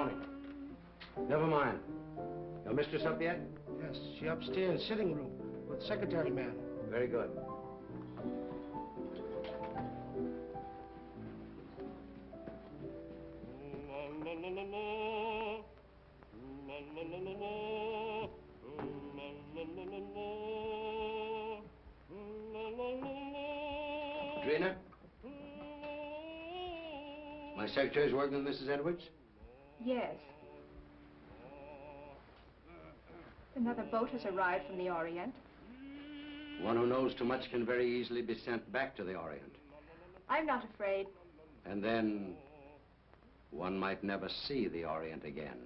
morning. Never mind. Your mistress up yet? Yes, she upstairs, sitting room, with secretary man. Very good. Trina? My secretary's working with Mrs. Edwards? Yes. Another boat has arrived from the Orient. One who knows too much can very easily be sent back to the Orient. I'm not afraid. And then one might never see the Orient again.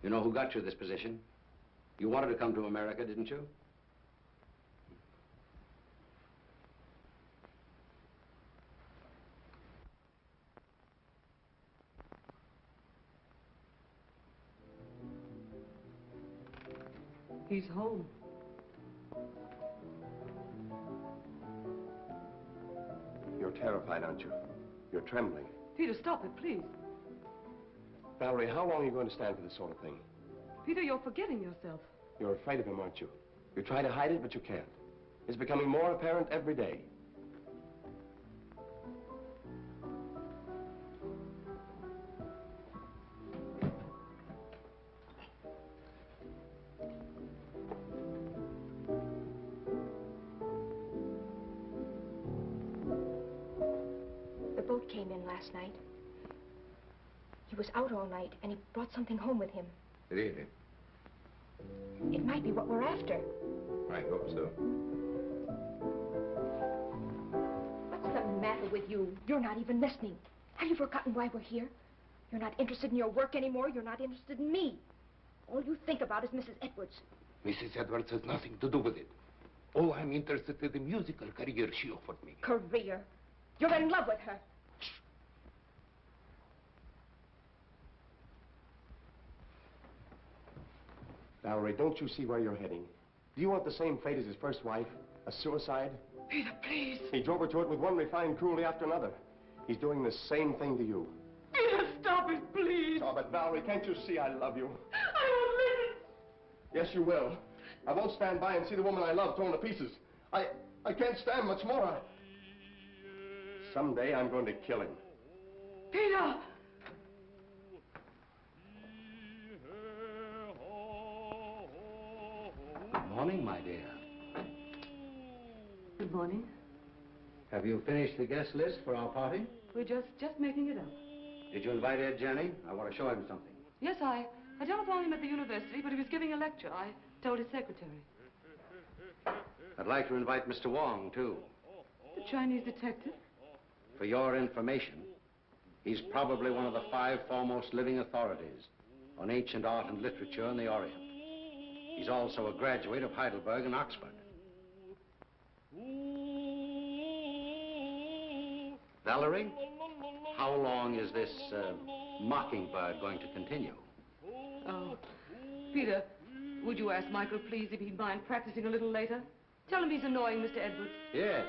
You know who got you this position? You wanted to come to America, didn't you? He's home. You're terrified, aren't you? You're trembling. Peter, stop it, please. Valerie, how long are you going to stand for this sort of thing? Peter, you're forgetting yourself. You're afraid of him, aren't you? You try to hide it, but you can't. It's becoming more apparent every day. The boat came in last night. He was out all night, and he brought something home with him. Really? It might be what we're after. I hope so. What's the matter with you? You're not even listening. Have you forgotten why we're here? You're not interested in your work anymore. You're not interested in me. All you think about is Mrs. Edwards. Mrs. Edwards has nothing to do with it. All I'm interested in the musical career she offered me. Career? You're in love with her. Valerie, don't you see where you're heading? Do you want the same fate as his first wife? A suicide? Peter, please. He drove her to it with one refined cruelty after another. He's doing the same thing to you. Peter, stop it, please. Stop it, Valerie. Can't you see I love you? I won't listen. Yes, you will. I won't stand by and see the woman I love torn to pieces. I can't stand much more. Someday I'm going to kill him. Peter! Good morning, my dear. Good morning. Have you finished the guest list for our party? We're just making it up. Did you invite Ed Jenny? I want to show him something. Yes, I telephoned him at the university, but he was giving a lecture. I told his secretary. I'd like to invite Mr. Wong, too. The Chinese detective? For your information, he's probably one of the 5 foremost living authorities on ancient art and literature in the Orient. He's also a graduate of Heidelberg and Oxford. Valerie, how long is this mockingbird going to continue? Oh, Peter, would you ask Michael, please, if he'd mind practicing a little later? Tell him he's annoying Mr. Edwards. Yes.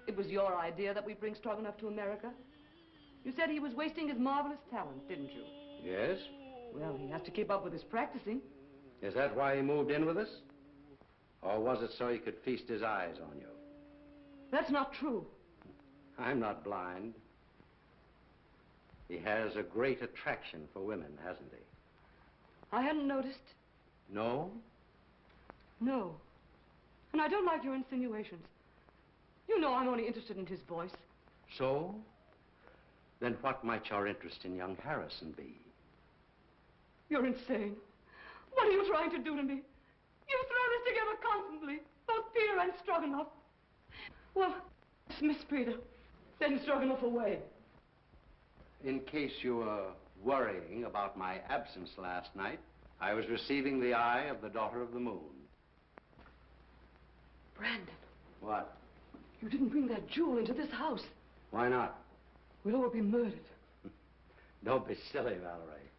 It was your idea that we bring Stroganoff to America? You said he was wasting his marvelous talent, didn't you? Yes? Well, he has to keep up with his practicing. Is that why he moved in with us? Or was it so he could feast his eyes on you? That's not true. I'm not blind. He has a great attraction for women, hasn't he? I hadn't noticed. No? No. And I don't like your insinuations. You know I'm only interested in his voice. So? Then what might your interest in young Harrison be? You're insane. What are you trying to do to me? You throw this together constantly, both Peter and Stroganoff. Well, dismiss Peter. Send Stroganoff away. In case you were worrying about my absence last night, I was receiving the eye of the daughter of the moon. Brandon. What? You didn't bring that jewel into this house. Why not? We'll all be murdered. Don't be silly, Valerie.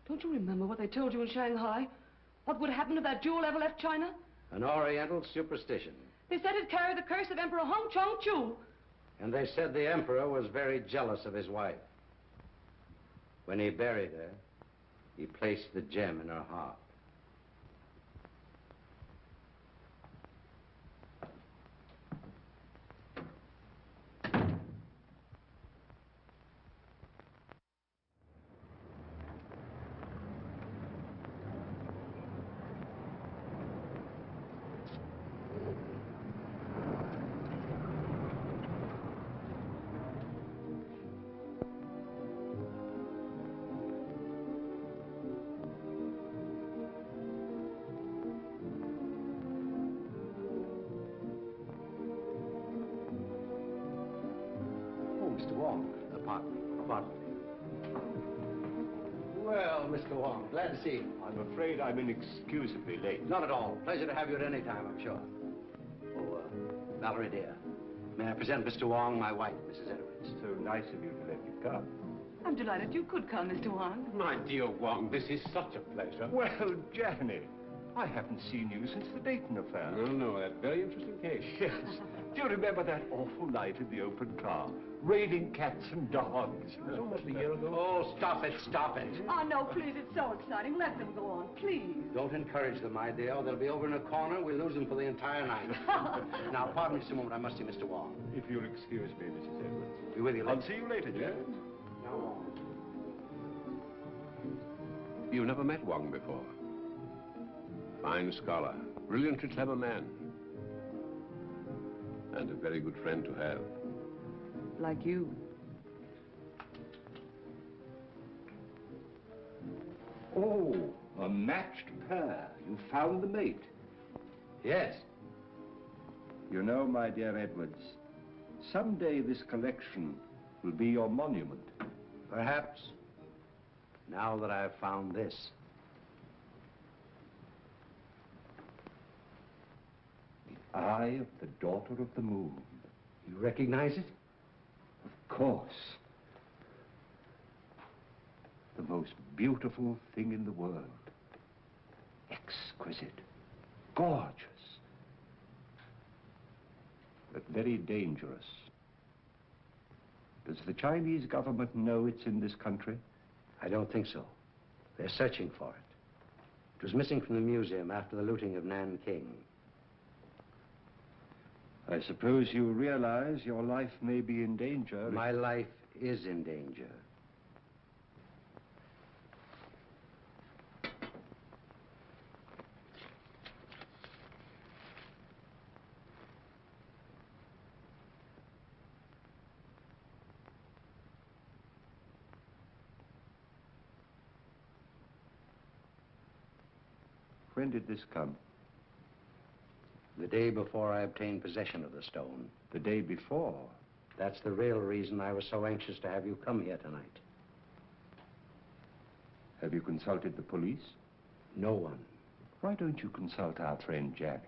Don't you remember what they told you in Shanghai? What would happen if that jewel ever left China? An Oriental superstition. They said it carried the curse of Emperor Hong Chong-chu. And they said the emperor was very jealous of his wife. When he buried her, he placed the gem in her heart. Mr. Wong, pardon me. Well, Mr. Wong, glad to see you. I'm afraid I'm inexcusably late. Not at all. Pleasure to have you at any time, I'm sure. Oh, Valerie, dear, may I present Mr. Wong, my wife, Mrs. Edwards. So nice of you to let me come. I'm delighted you could come, Mr. Wong. My dear Wong, this is such a pleasure. Well, Janny, I haven't seen you since the Dayton affair. No, that very interesting case. Yes. Do you remember that awful night in the open car? Raining cats and dogs. It was almost a year ago. Oh, stop it, stop it. Oh, no, please, it's so exciting. Let them go on, please. Don't encourage them, my dear. They'll be over in a corner. We'll lose them for the entire night. Now, pardon me just a moment. I must see Mr. Wong. If you'll excuse me, Mrs. Edwards. Be with you later. I'll see you later, Jan. Now, Wong. You've never met Wong before. Fine scholar, brilliantly clever man. And a very good friend to have. Like you. Oh, a matched pair. You found the mate. Yes. You know, my dear Edwards, someday this collection will be your monument. Perhaps. Now that I've found this. The eye of the daughter of the moon. You recognize it? Of course. The most beautiful thing in the world. Exquisite. Gorgeous. But very dangerous. Does the Chinese government know it's in this country? I don't think so. They're searching for it. It was missing from the museum after the looting of Nanking. I suppose you realize your life may be in danger. My life is in danger. When did this come? The day before I obtained possession of the stone. The day before. That's the real reason I was so anxious to have you come here tonight. Have you consulted the police? No one. Why don't you consult our friend Janny?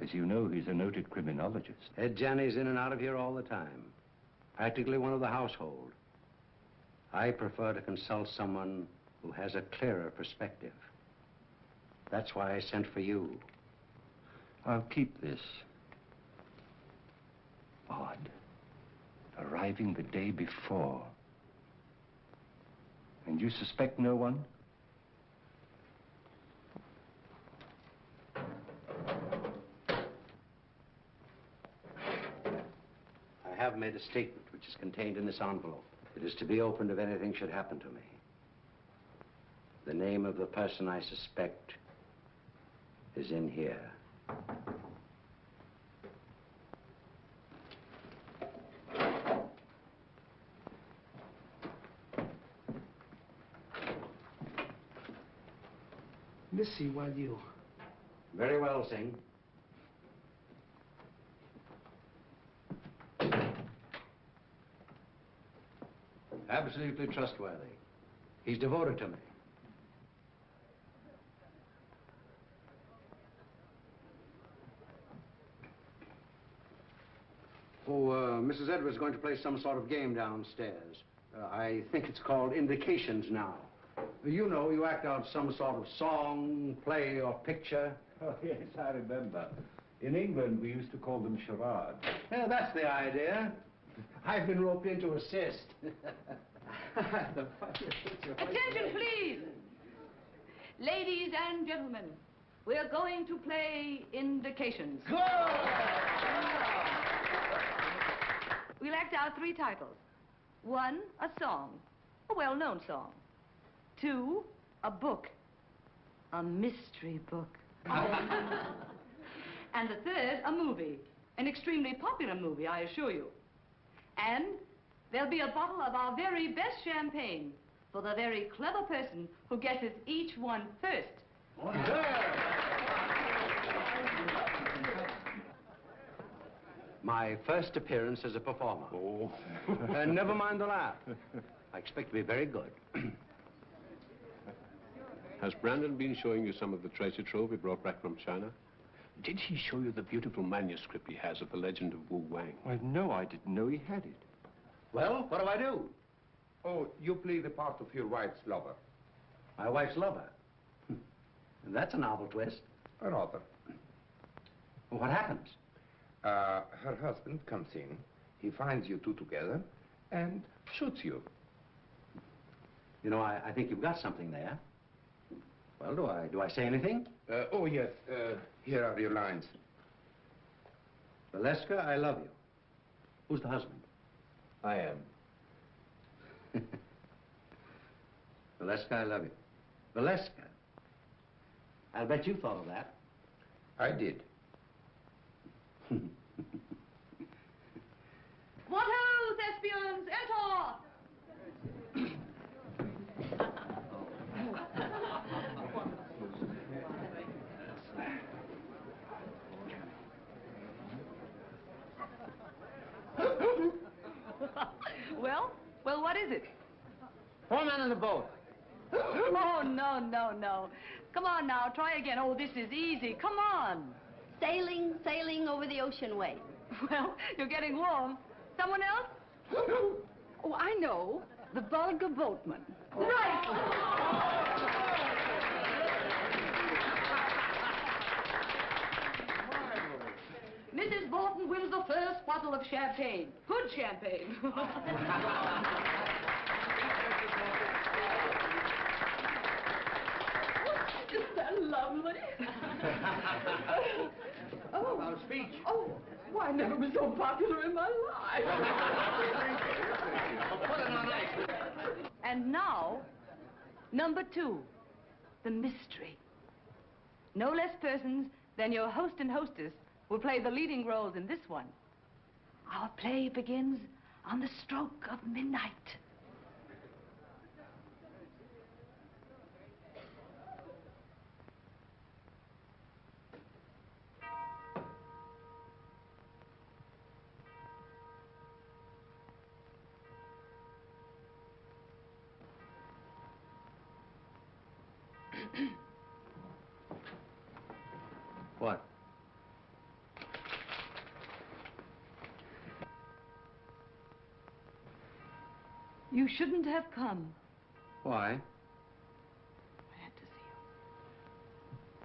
As you know, he's a noted criminologist. Ed Janney's in and out of here all the time. Practically one of the household. I prefer to consult someone who has a clearer perspective. That's why I sent for you. I'll keep this. Odd. Arriving the day before. And you suspect no one? I have made a statement which is contained in this envelope. It is to be opened if anything should happen to me. The name of the person I suspect is in here. Missy, while you... Very well, Singh. Absolutely trustworthy. He's devoted to me. Mrs. Edwards is going to play some sort of game downstairs. I think it's called Indications now. You know, you act out some sort of song, play, or picture. Oh, yes, I remember. In England, we used to call them charades. Yeah, that's the idea. I've been roped in to assist. Attention, please. Ladies and gentlemen, we're going to play indications. We'll act out 3 titles. 1, a song, a well-known song. 2, a book, a mystery book. And the 3rd, a movie, an extremely popular movie, I assure you. And there'll be a bottle of our very best champagne for the very clever person who guesses each one first. My first appearance as a performer. Oh. And never mind the laugh. I expect to be very good. Has Brandon been showing you some of the treasure trove he brought back from China? Did he show you the beautiful manuscript he has of the legend of Wu Wang? Well, no, I didn't know he had it. Well, what do I do? Oh, you play the part of your wife's lover. My wife's lover. That's a novel twist. Rather. Well, what happens? Her husband comes in, he finds you two together, and shoots you. You know, I think you've got something there. Well, do I say anything? Oh, yes. Here are your lines. Valeska, I love you. Who's the husband? I am. Valeska, I love you. Valeska. I'll bet you thought of that. I did. What ho, thespians, enter! Well, what is it? 4 men in the boat. Oh, no. Come on now, try again. Oh, this is easy. Come on. Sailing over the ocean wave. Well, you're getting warm. Someone else? Oh, I know. The vulgar boatman. Right! Mrs. Bolton wins the first bottle of champagne. Good champagne. Isn't that lovely? Oh. Our speech. Oh, why, I never been so popular in my life. Put it on ice. And now, number 2, the mystery. No less persons than your host and hostess will play the leading roles in this one. Our play begins on the stroke of midnight. What? You shouldn't have come. Why? I had to see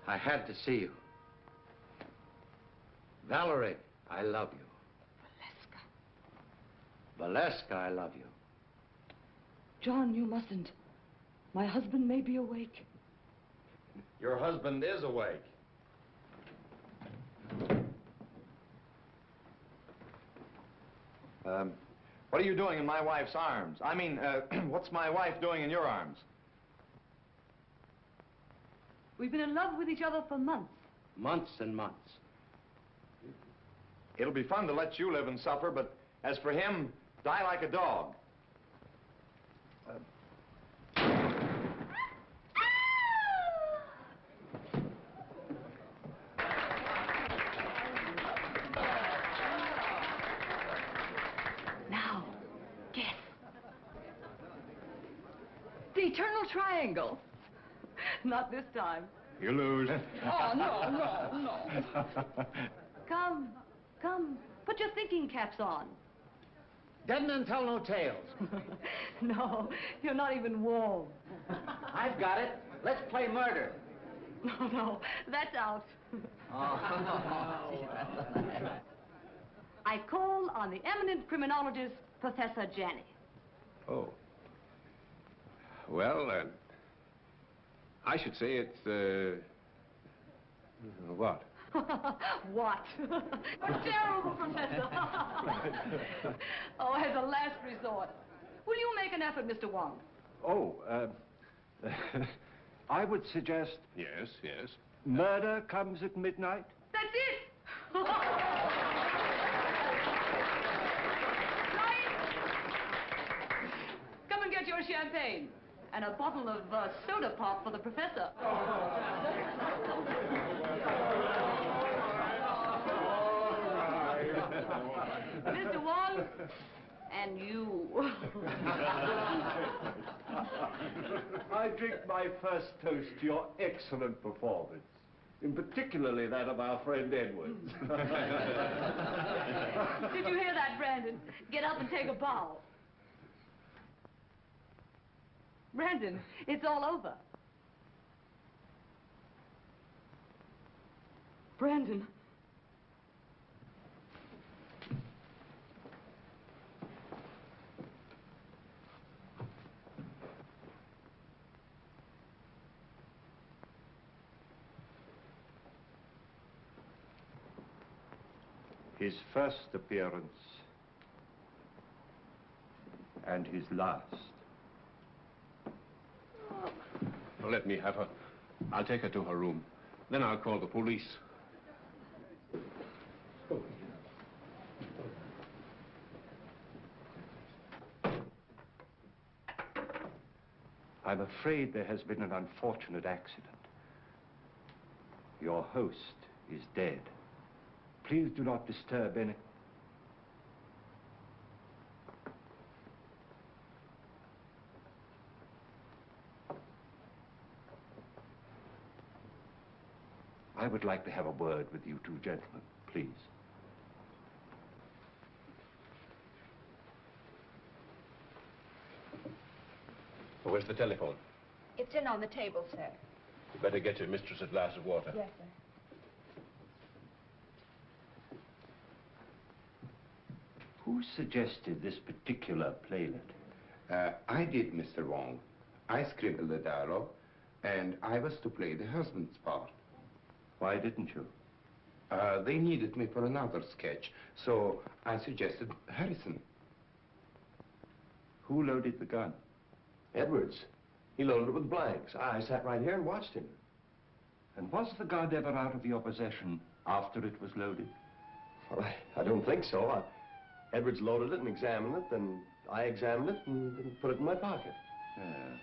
you. I had to see you. Valerie, I love you. Valeska. Valeska, I love you. John, you mustn't. My husband may be awake. Your husband is awake. What are you doing in my wife's arms? I mean, what's my wife doing in your arms? We've been in love with each other for months. Months and months. It'll be fun to let you live and suffer, but as for him, die like a dog. Now, guess. The eternal triangle. Not this time. You lose. Oh, no. Come. Put your thinking caps on. Dead men tell no tales. No, you're not even warm. I've got it. Let's play murder. No, that's out. I call on the eminent criminologist, Professor Janney. Oh. Well, I should say it's, what? What? Terrible, Professor. Oh, as a last resort, will you make an effort, Mr. Wong? Oh, I would suggest Yes, yes. murder comes at midnight. That's it! Right! Come and get your champagne. And a bottle of soda pop for the professor. Mr. Wong, and you. I drink my first toast to your excellent performance, in particularly that of our friend Edwards. Did you hear that, Brandon? Get up and take a bow. Brandon, it's all over. Brandon. His first appearance and his last. Well, let me have her. I'll take her to her room. Then I'll call the police. I'm afraid there has been an unfortunate accident. Your host is dead. Please do not disturb any... I would like to have a word with you two gentlemen, please. Oh, where's the telephone? It's in on the table, sir. You better get your mistress a glass of water. Yes, sir. Who suggested this particular playlet? I did, Mr. Wong. I scribbled the dialogue, and I was to play the husband's part. Why didn't you? They needed me for another sketch, so I suggested Harrison. Who loaded the gun? Edwards. He loaded it with blanks. I sat right here and watched him. And was the gun ever out of your possession after it was loaded? Well, I don't think so. Edwards loaded it and examined it, then I examined it and put it in my pocket. Yeah.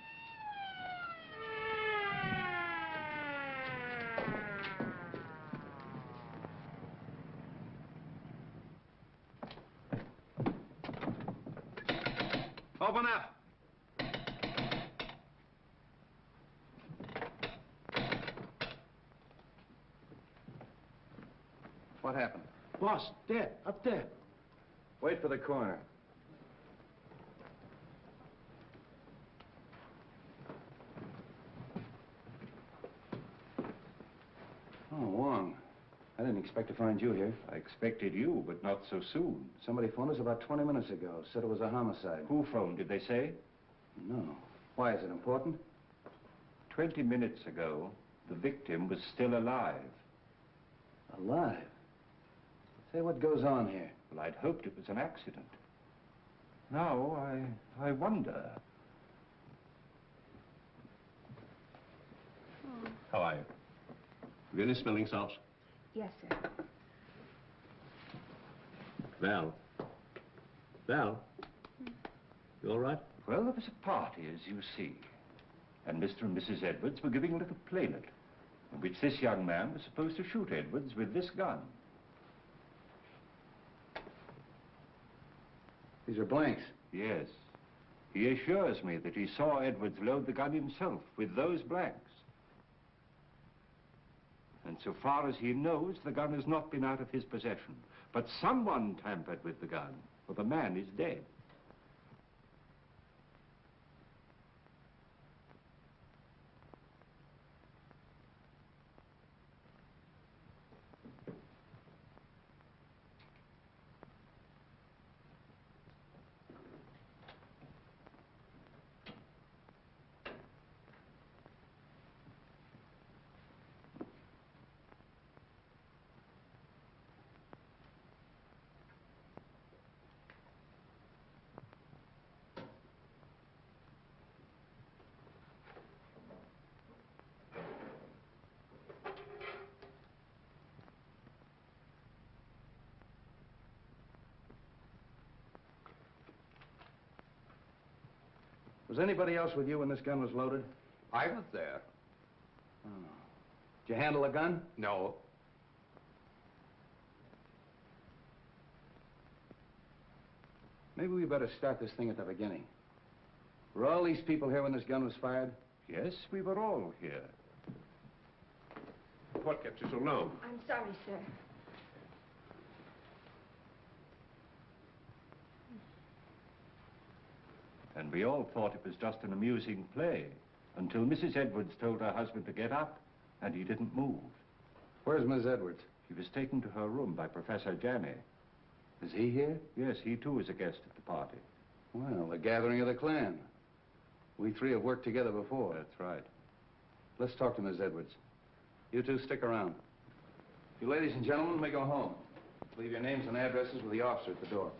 Open up. What happened? Boss, dead, up there. Wait for the coroner. Oh, Wong. I didn't expect to find you here. I expected you, but not so soon. Somebody phoned us about 20 minutes ago. Said it was a homicide. Who phoned, did they say? No. Why, is it important? 20 minutes ago, the victim was still alive. Alive? Say, what goes on here? Well, I'd hoped it was an accident. Now, I wonder. How are you? Have you any smelling salts? Yes, sir. Val? Val? You all right? Well, there was a party, as you see. And Mr. and Mrs. Edwards were giving a little playlet, in which this young man was supposed to shoot Edwards with this gun. These are blanks. Yes. He assures me that he saw Edwards load the gun himself with those blanks. And so far as he knows, the gun has not been out of his possession. But someone tampered with the gun, for the man is dead. Was anybody else with you when this gun was loaded? I was there. Oh. Did you handle the gun? No. Maybe we better start this thing at the beginning. Were all these people here when this gun was fired? Yes, we were all here. What kept you so long? I'm sorry, sir. And we all thought it was just an amusing play until Mrs. Edwards told her husband to get up, and he didn't move. Where's Miss Edwards? He was taken to her room by Professor Janney. Is he here? Yes, he too is a guest at the party. Well, the gathering of the clan. We three have worked together before. That's right. Let's talk to Miss Edwards. You two stick around. You ladies and gentlemen may go home. Leave your names and addresses with the officer at the door.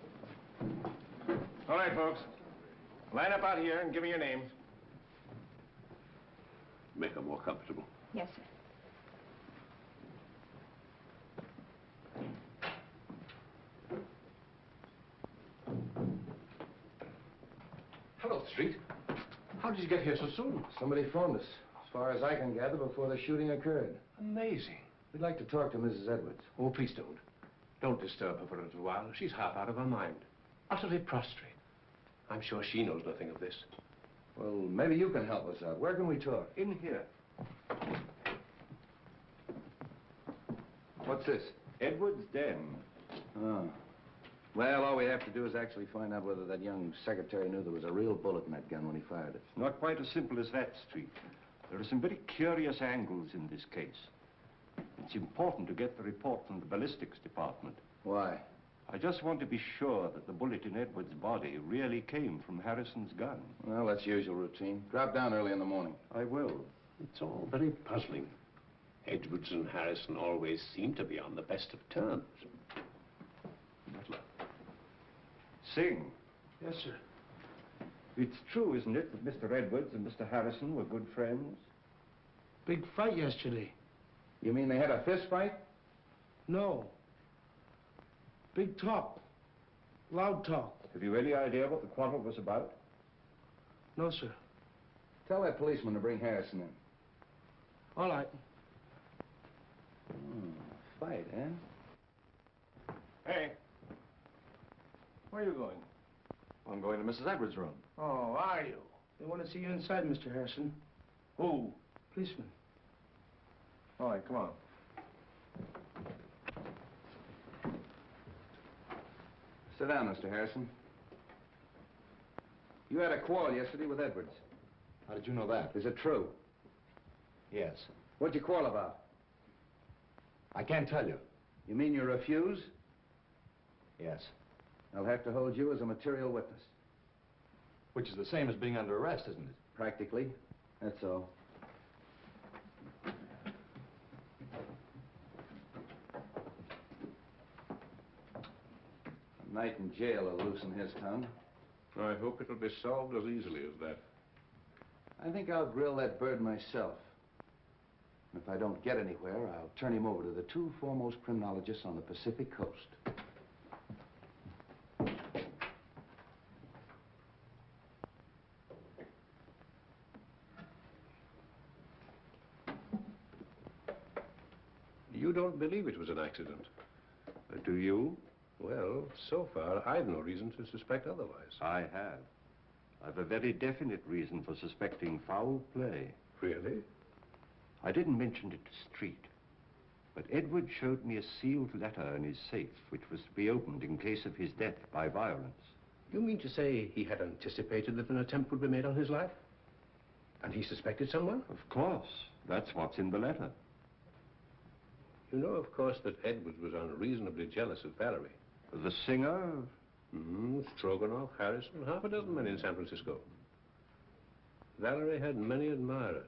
All right, folks. Line up out here and give me your names. Make her more comfortable. Yes, sir. Hello, Street. How did you get here so soon? Somebody phoned us, as far as I can gather, before the shooting occurred. Amazing. We'd like to talk to Mrs. Edwards. Oh, please don't. Don't disturb her for a little while. She's half out of her mind. Utterly prostrate. I'm sure she knows nothing of this. Well, maybe you can help us out. Where can we talk? In here. What's this? Edwards' den. Oh. Well, all we have to do is actually find out whether that young secretary knew there was a real bullet in that gun when he fired it. Not quite as simple as that, Street. There are some very curious angles in this case. It's important to get the report from the ballistics department. Why? I just want to be sure that the bullet in Edwards' body really came from Harrison's gun. Well, that's usual routine. Drop down early in the morning. I will. It's all very puzzling. Edwards and Harrison always seem to be on the best of terms. Butler. Sing. Yes, sir. It's true, isn't it, that Mr. Edwards and Mr. Harrison were good friends? Big fight yesterday. You mean they had a fist fight? No. Big talk. Loud talk. Have you any idea what the quarrel was about? No, sir. Tell that policeman to bring Harrison in. All right. Fight, eh? Hey. Where are you going? I'm going to Mrs. Edwards' room. Oh, are you? They want to see you inside, Mr. Harrison. Who? Policeman. All right, come on. Sit down, Mr. Harrison. You had a quarrel yesterday with Edwards. How did you know that? Is it true? Yes. What'd you quarrel about? I can't tell you. You mean you refuse? Yes. I'll have to hold you as a material witness. Which is the same as being under arrest, isn't it? Practically. That's all. A night in jail will loosen his tongue. I hope it'll be solved as easily as that. I think I'll grill that bird myself. And if I don't get anywhere, I'll turn him over to the two foremost criminologists on the Pacific coast. You don't believe it was an accident? Do you? Well, so far, I've no reason to suspect otherwise. I have. I've a very definite reason for suspecting foul play. Really? I didn't mention it to Street, but Edward showed me a sealed letter in his safe, which was to be opened in case of his death by violence. You mean to say he had anticipated that an attempt would be made on his life? And he suspected someone? Of course. That's what's in the letter. You know, of course, that Edwards was unreasonably jealous of Valerie. The singer? Stroganoff, Harrison, half a dozen men in San Francisco. Valerie had many admirers.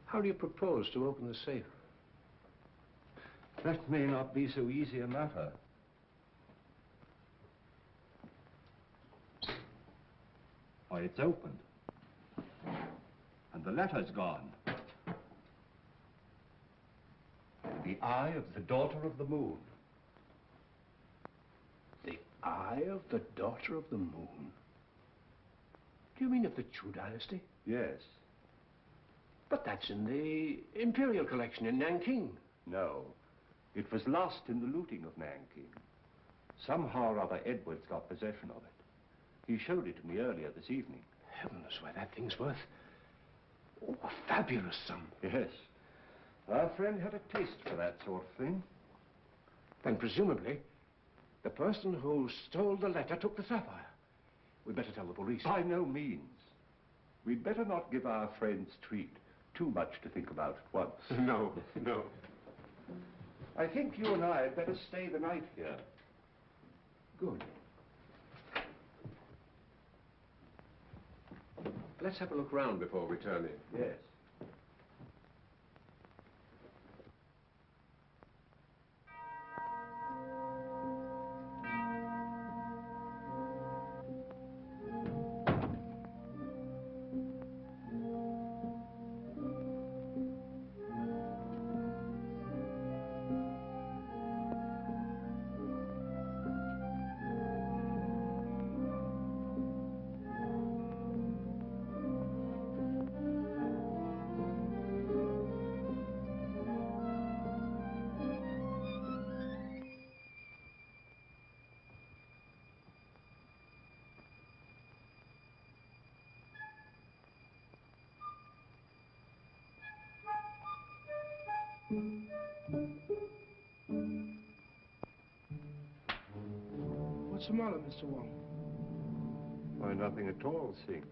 How do you propose to open the safe? That may not be so easy a matter. Why, it's opened. And the letter's gone. The eye of the daughter of the moon. Eye of the Daughter of the Moon? Do you mean of the Chu dynasty? Yes. But that's in the Imperial Collection in Nanking. No. It was lost in the looting of Nanking. Somehow or other, Edwards got possession of it. He showed it to me earlier this evening. Heavens, why, that thing's worth a fabulous sum. Yes. Our friend had a taste for that sort of thing. Then presumably, the person who stole the letter took the sapphire. We'd better tell the police. By no means. We'd better not give our friend's treat too much to think about at once. No, no. I think you and I had better stay the night here. Good. Let's have a look round before returning. Yes. What's the matter, Mr. Wong? Why, nothing at all, Sing.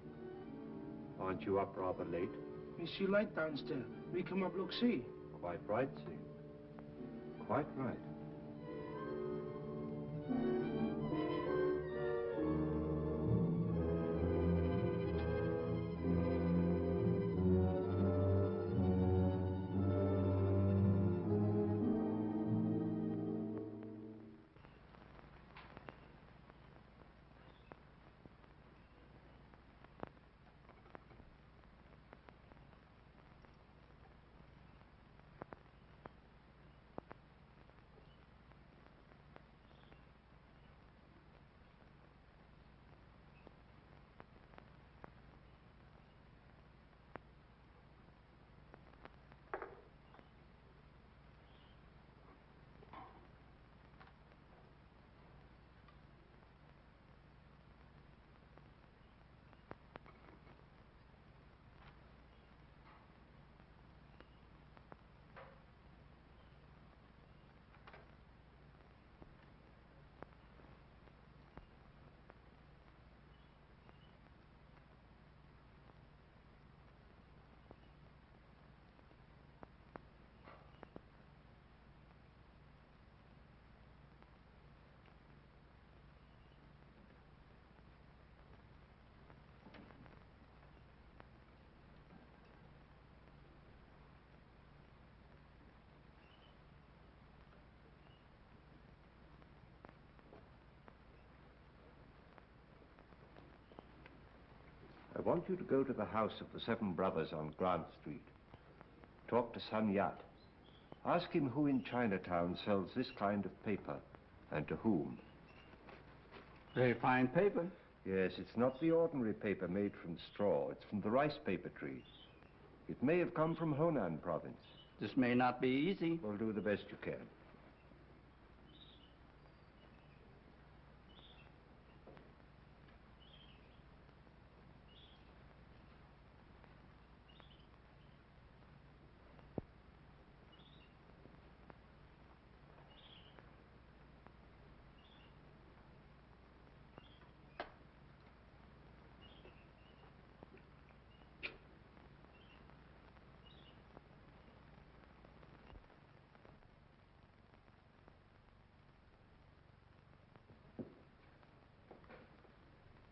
Aren't you up rather late? We see light downstairs. We come up, look, see. Quite right, Sing. Quite right. I want you to go to the house of the Seven Brothers on Grant Street. Talk to Sun Yat. Ask him who in Chinatown sells this kind of paper, and to whom. Very fine paper. Yes, it's not the ordinary paper made from straw. It's from the rice paper tree. It may have come from Honan province. This may not be easy. Well, do the best you can.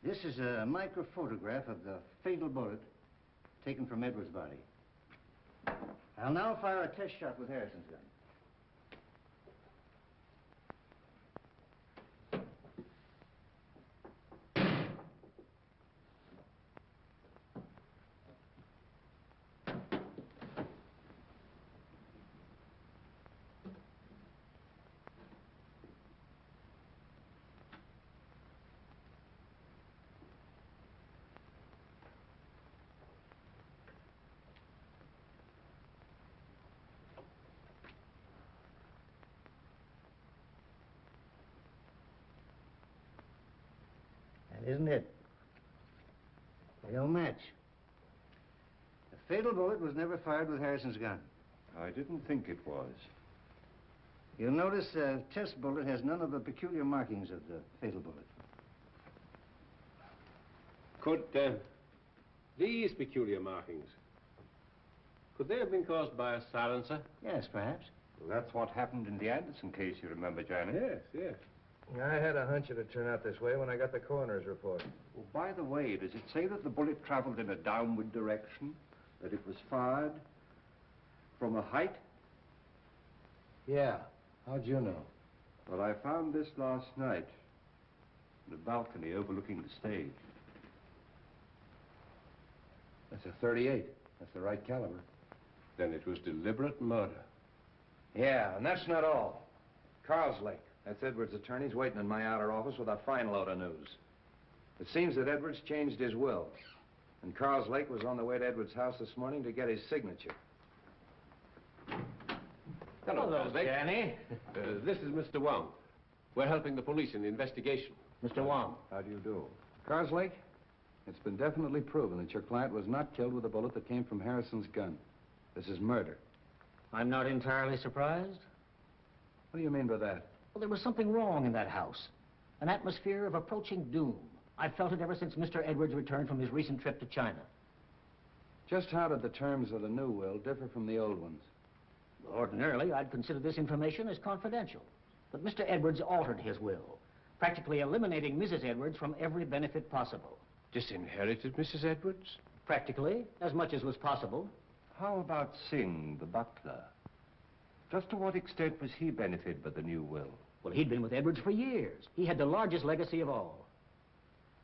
This is a microphotograph of the fatal bullet taken from Edward's body. I'll now fire a test shot with Harrison's gun. isn't it? They don't match. The fatal bullet was never fired with Harrison's gun. I didn't think it was. You'll notice the test bullet has none of the peculiar markings of the fatal bullet. Could these peculiar markings, could they have been caused by a silencer? Yes, perhaps. Well, that's what happened in the Anderson case, you remember, Janet? Yes, yes. I had a hunch it'd turn out this way when I got the coroner's report. Well, by the way, does it say that the bullet traveled in a downward direction? That it was fired from a height? Yeah. How'd you know? Well, I found this last night in a balcony overlooking the stage. That's a .38. That's the right caliber. Then it was deliberate murder. Yeah, and that's not all. Carlslake, that's Edwards' attorney's waiting in my outer office with a fine load of news. It seems that Edwards changed his will, and Carlslake was on the way to Edwards' house this morning to get his signature. Hello, Danny. This is Mr. Wong. We're helping the police in the investigation. Mr. Wong. How do you do? Carlslake, it's been definitely proven that your client was not killed with a bullet that came from Harrison's gun. This is murder. I'm not entirely surprised. What do you mean by that? Well, there was something wrong in that house. An atmosphere of approaching doom. I've felt it ever since Mr. Edwards returned from his recent trip to China. Just how did the terms of the new will differ from the old ones? Ordinarily, I'd consider this information as confidential. But Mr. Edwards altered his will, practically eliminating Mrs. Edwards from every benefit possible. Disinherited Mrs. Edwards? Practically, as much as was possible. How about Singh, the butler? Just to what extent was he benefited by the new will? Well, he'd been with Edwards for years. He had the largest legacy of all.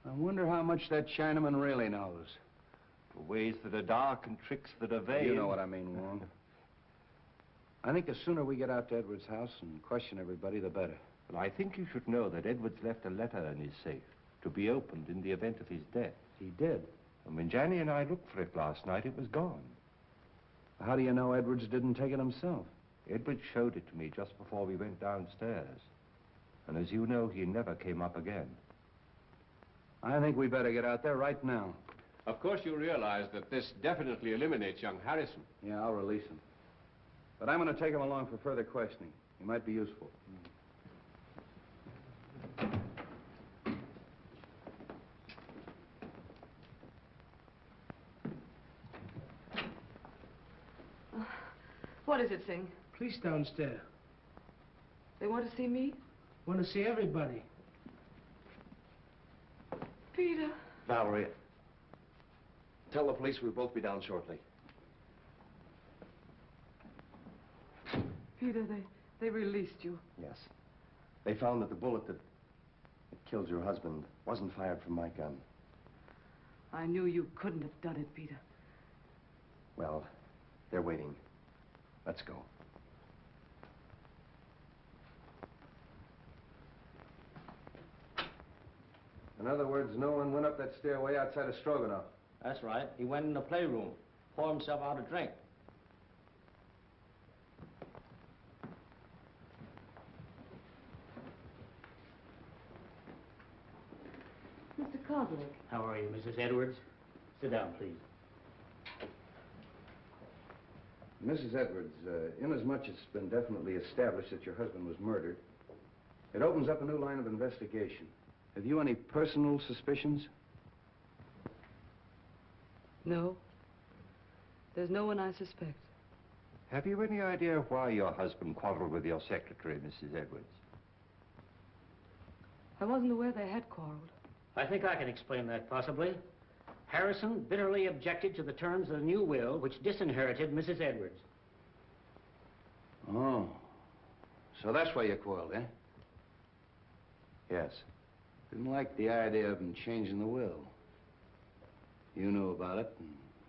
I wonder how much that Chinaman really knows. For ways that are dark and tricks that are vain. You know what I mean, Wong. I think the sooner we get out to Edwards' house and question everybody, the better. Well, I think you should know that Edwards left a letter in his safe to be opened in the event of his death. He did. And when Janny and I looked for it last night, it was gone. How do you know Edwards didn't take it himself? Edwards showed it to me just before we went downstairs. And as you know, he never came up again. I think we better get out there right now. Of course you realize that this definitely eliminates young Harrison. Yeah, I'll release him. But I'm going to take him along for further questioning. He might be useful. What is it, Singh? Police downstairs. They want to see me? Want to see everybody. Peter. Valerie, tell the police we'll both be down shortly. Peter, they released you. Yes. They found that the bullet that killed your husband wasn't fired from my gun. I knew you couldn't have done it, Peter. Well, they're waiting. Let's go. In other words, Nolan went up that stairway outside of Stroganoff. That's right. He went in the playroom, poured himself out a drink. Mr. Kozlik. How are you, Mrs. Edwards? Sit down, please. Mrs. Edwards, inasmuch it's been definitely established that your husband was murdered, it opens up a new line of investigation. Have you any personal suspicions? No. There's no one I suspect. Have you any idea why your husband quarreled with your secretary, Mrs. Edwards? I wasn't aware they had quarreled. I think I can explain that, possibly. Harrison bitterly objected to the terms of the new will, which disinherited Mrs. Edwards. Oh. So that's why you quarreled, eh? Yes. Didn't like the idea of him changing the will. You knew about it, and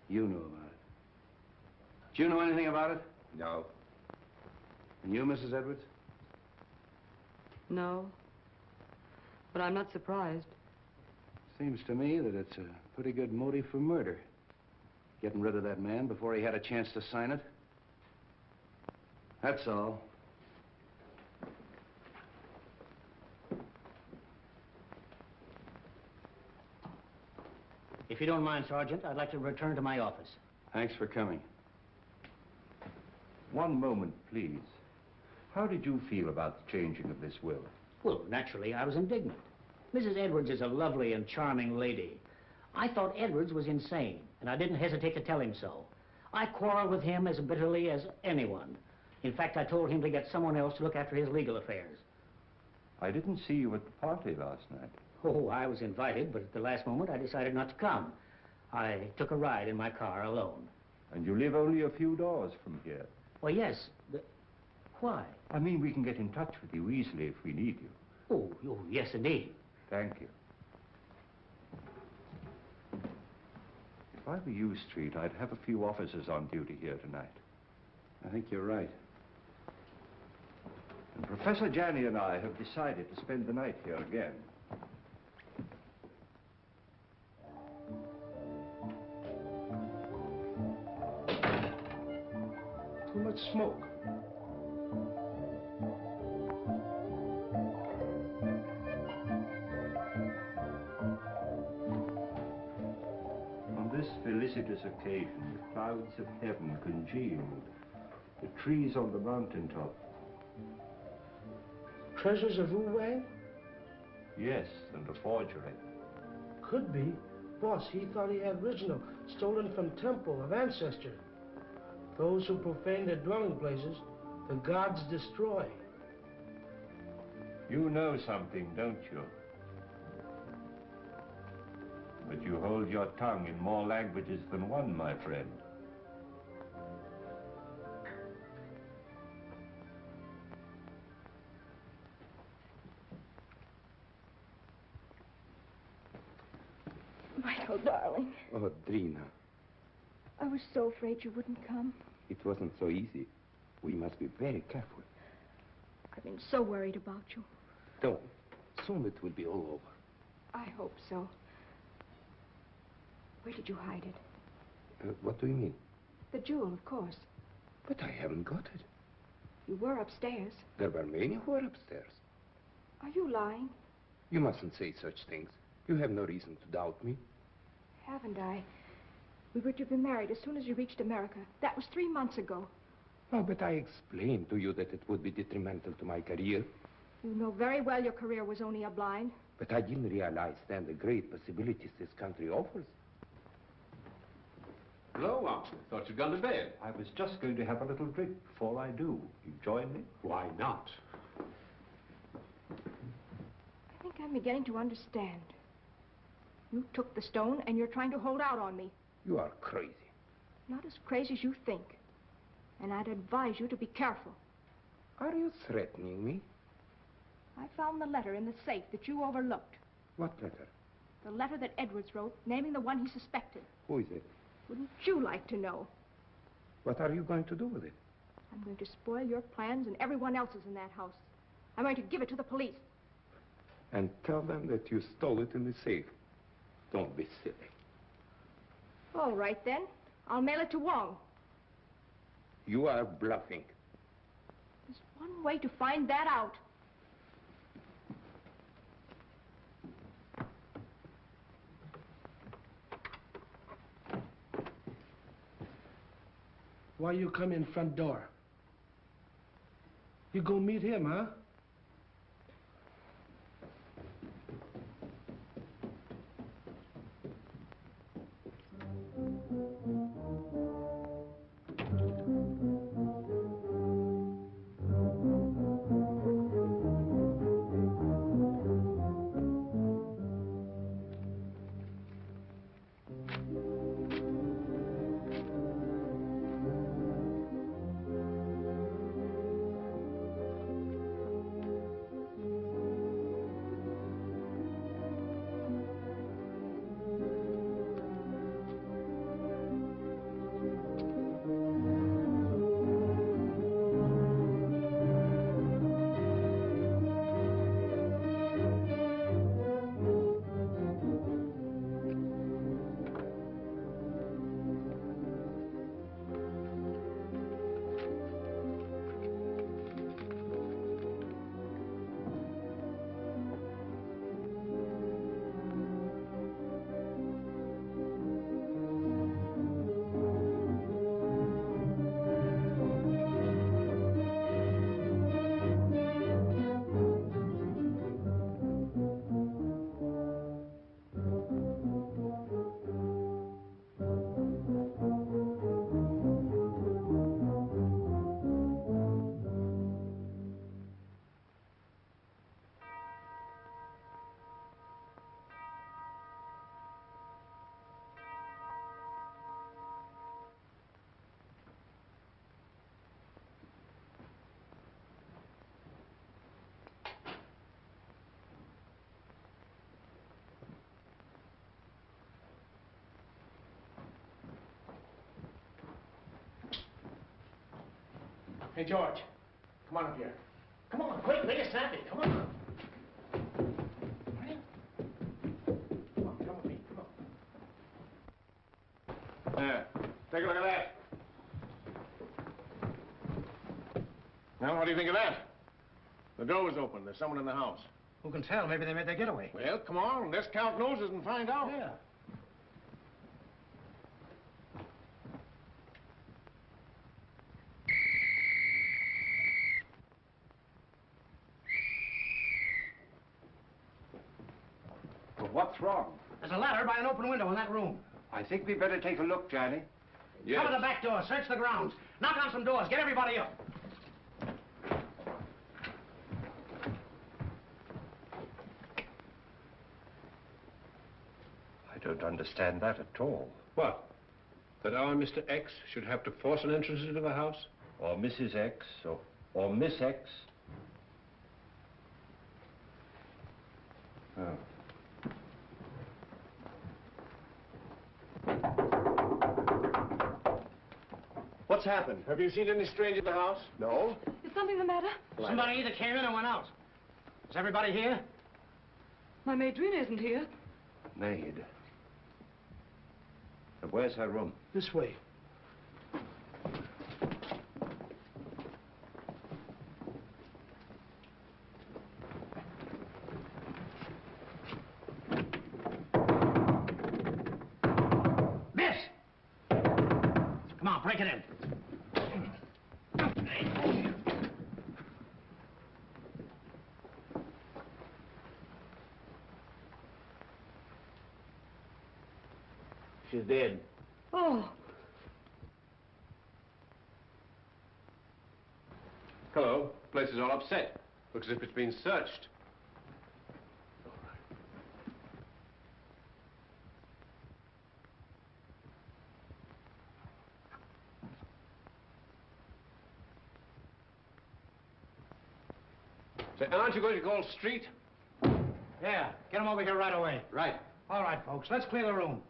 you knew about it. Did you know anything about it? No. And you, Mrs. Edwards? No. But I'm not surprised. Seems to me that it's a pretty good motive for murder. Getting rid of that man before he had a chance to sign it. That's all. If you don't mind, Sergeant, I'd like to return to my office. Thanks for coming. One moment, please. How did you feel about the changing of this will? Well, naturally, I was indignant. Mrs. Edwards is a lovely and charming lady. I thought Edwards was insane, and I didn't hesitate to tell him so. I quarreled with him as bitterly as anyone. In fact, I told him to get someone else to look after his legal affairs. I didn't see you at the party last night. Oh, I was invited, but at the last moment I decided not to come. I took a ride in my car alone. And you live only a few doors from here. Well, yes. Why? I mean, we can get in touch with you easily if we need you. Oh, yes, indeed. Thank you. If I were you, Street, I'd have a few officers on duty here tonight. I think you're right. And Professor Janney and I have decided to spend the night here again. Too much smoke. On this felicitous occasion, the clouds of heaven congealed, the trees on the mountaintop. Treasures of Wu Wang? Yes, and a forgery. Could be. Boss, he thought he had original, stolen from temple of ancestor. Those who profane their dwelling places, the gods destroy. You know something, don't you? But you hold your tongue in more languages than one, my friend. Michael, darling. Oh, Drina, I was so afraid you wouldn't come. it wasn't so easy. We must be very careful. I've been so worried about you. Don't. Soon it will be all over. I hope so. Where did you hide it? What do you mean? The jewel, of course. But I haven't got it. You were upstairs. There were many who were upstairs. Are you lying? You mustn't say such things. You have no reason to doubt me. Haven't I? We were to be married as soon as you reached America. That was 3 months ago. Oh, but I explained to you that it would be detrimental to my career. You know very well your career was only a blind. But I didn't realize then the great possibilities this country offers. Hello, Uncle. Thought you'd gone to bed. I was just going to have a little drink before I do. You join me? Why not? I think I'm beginning to understand. You took the stone and you're trying to hold out on me. You are crazy. Not as crazy as you think. And I'd advise you to be careful. Are you threatening me? I found the letter in the safe that you overlooked. What letter? The letter that Edwards wrote, naming the one he suspected. Who is it? Wouldn't you like to know? What are you going to do with it? I'm going to spoil your plans and everyone else's in that house. I'm going to give it to the police. And tell them that you stole it in the safe. Don't be silly. All right, then. I'll mail it to Wong. You are bluffing. There's one way to find that out. Why you come in front door? You go meet him, huh? Hey, George, come on up here. Come on, quick, make it snappy. Come on. Come on, come with me. Come on. There. Take a look at that. Now, what do you think of that? The door was open. There's someone in the house. Who can tell? Maybe they made their getaway. Well, come on. Let's count noses and find out. Yeah. Well, what's wrong? There's a ladder by an open window in that room. I think we'd better take a look, Johnny. Yes. Cover the back door, search the grounds. Knock on some doors, get everybody up. I don't understand that at all. What? That our Mr. X should have to force an entrance into the house? Or Mrs. X, or Miss X. Oh. What's happened? Have you seen any stranger in the house? No. Is something the matter? Somebody either came in or went out. Is everybody here? My maid Drina isn't here. Maid. Where's her room? This way. Miss! Come on, break it in. She's dead. Oh. Hello. Place is all upset. Looks as if it's been searched. Say, aren't you going to call street? Yeah, get them over here right away. Right. All right, folks, let's clear the room.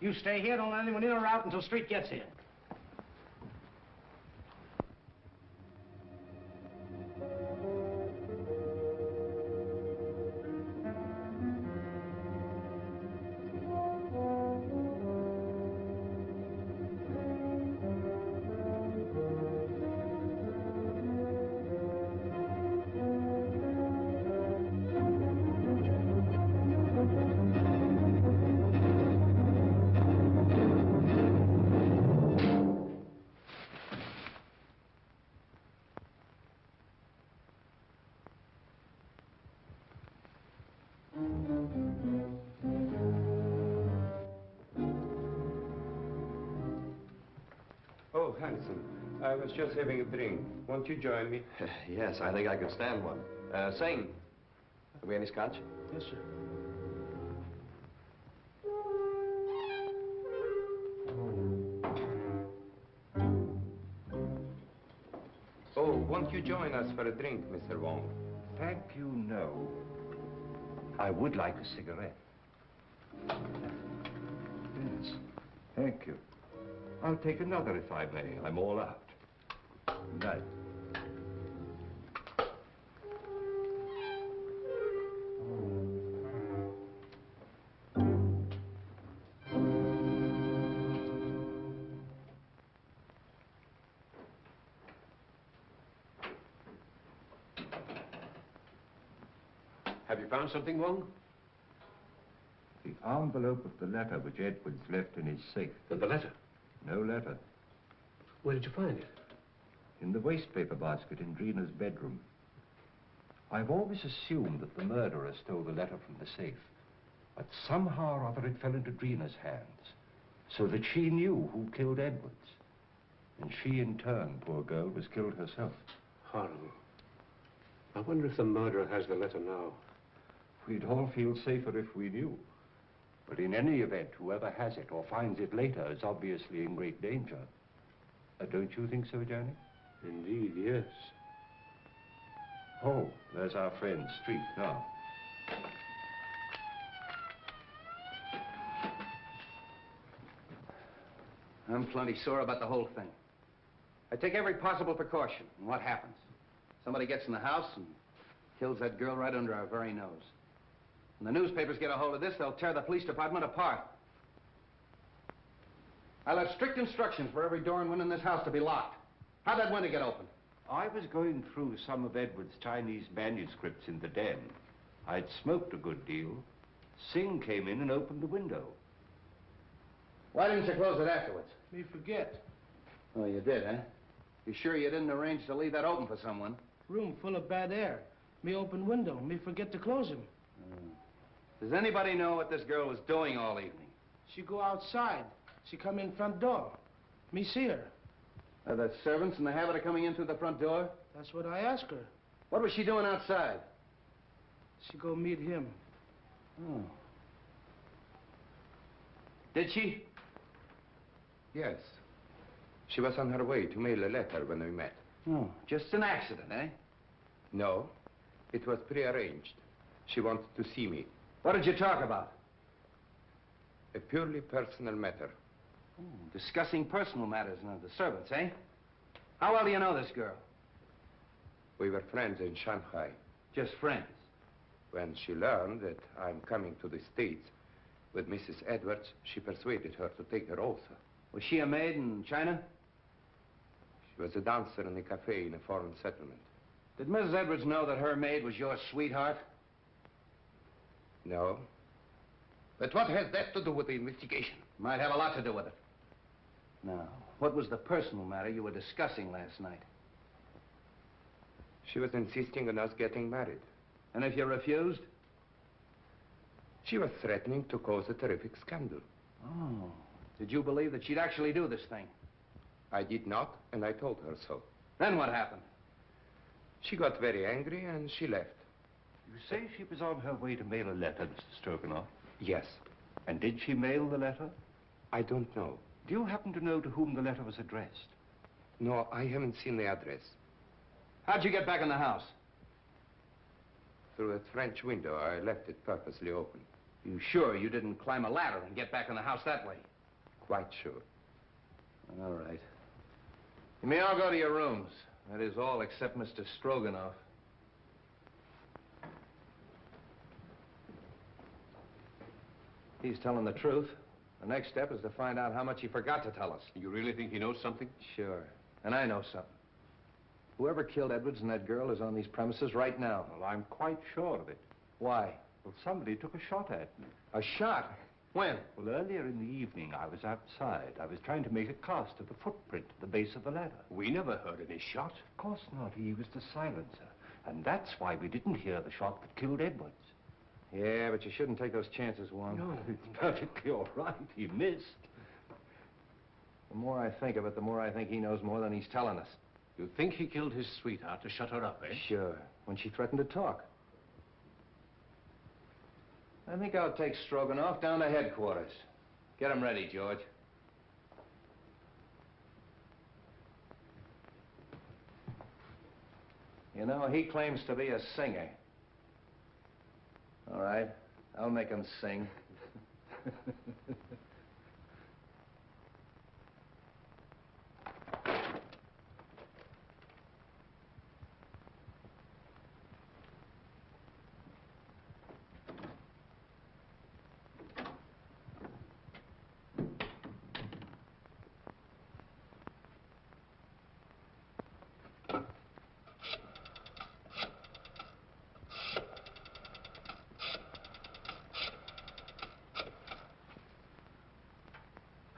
You stay here, don't let anyone in or out until Street gets here. Oh, handsome. I was just having a drink. Won't you join me? Yes, I think I could stand one. Sing. Have we any scotch? Yes, sir. Oh, won't you join us for a drink, Mr. Wong? Thank you, no. I would like a cigarette. Yes, thank you. I'll take another if I may. I'm all out. Good night. Have you found something, Wong? The envelope of the letter which Edwards left in his safe. The letter? No letter. Where did you find it? In the wastepaper basket in Drina's bedroom. I've always assumed that the murderer stole the letter from the safe. But somehow or other it fell into Drina's hands. So that she knew who killed Edwards. And she, in turn, poor girl, was killed herself. Horrible. I wonder if the murderer has the letter now. We'd all feel safer if we knew. But in any event, whoever has it or finds it later is obviously in great danger. Don't you think so, Johnny? Indeed, yes. Oh, there's our friend, Street, now. I'm plenty sore about the whole thing. I take every possible precaution. And what happens? Somebody gets in the house and kills that girl right under our very nose. When the newspapers get a hold of this, they'll tear the police department apart. I'll have strict instructions for every door and window in this house to be locked. How'd that window get open? I was going through some of Edward's Chinese manuscripts in the den. I'd smoked a good deal. Singh came in and opened the window. Why didn't you close it afterwards? Me forget. Oh, you did, huh? You sure you didn't arrange to leave that open for someone? Room full of bad air. Me open window. Me forget to close him. Does anybody know what this girl was doing all evening? She go outside. She come in front door. Me see her. Are the servants in the habit of coming in through the front door? That's what I asked her. What was she doing outside? She go meet him. Oh. Did she? Yes. She was on her way to mail a letter when we met. Oh, just an accident, eh? No, it was prearranged. She wanted to see me. What did you talk about? A purely personal matter. Oh, discussing personal matters now, the servants, eh? How well do you know this girl? We were friends in Shanghai. Just friends? When she learned that I'm coming to the States with Mrs. Edwards, she persuaded her to take her oath. Was she a maid in China? She was a dancer in a cafe in a foreign settlement. Did Mrs. Edwards know that her maid was your sweetheart? No. But what has that to do with the investigation? Might have a lot to do with it. Now, what was the personal matter you were discussing last night? She was insisting on us getting married. And if you refused? She was threatening to cause a terrific scandal. Oh. Did you believe that she'd actually do this thing? I did not, and I told her so. Then what happened? She got very angry, and she left. You say she was on her way to mail a letter, Mr. Stroganoff? Yes. And did she mail the letter? I don't know. Do you happen to know to whom the letter was addressed? No, I haven't seen the address. How'd you get back in the house? Through a French window. I left it purposely open. You sure you didn't climb a ladder and get back in the house that way? Quite sure. All right. You may all go to your rooms. That is all except Mr. Stroganoff. He's telling the truth. The next step is to find out how much he forgot to tell us. You really think he knows something? Sure. And I know something. Whoever killed Edwards and that girl is on these premises right now. Well, I'm quite sure of it. Why? Well, somebody took a shot at me. A shot? When? Well, earlier in the evening, I was outside. I was trying to make a cast of the footprint at the base of the ladder. We never heard any shot. Of course not. He was the silencer. And that's why we didn't hear the shot that killed Edwards. Yeah, but you shouldn't take those chances, Wong. No, it's perfectly all right. He missed. The more I think of it, the more I think he knows more than he's telling us. You think he killed his sweetheart to shut her up, eh? Sure. When she threatened to talk. I think I'll take Stroganoff down to headquarters. Get him ready, George. You know, he claims to be a singer. All right, I'll make him sing.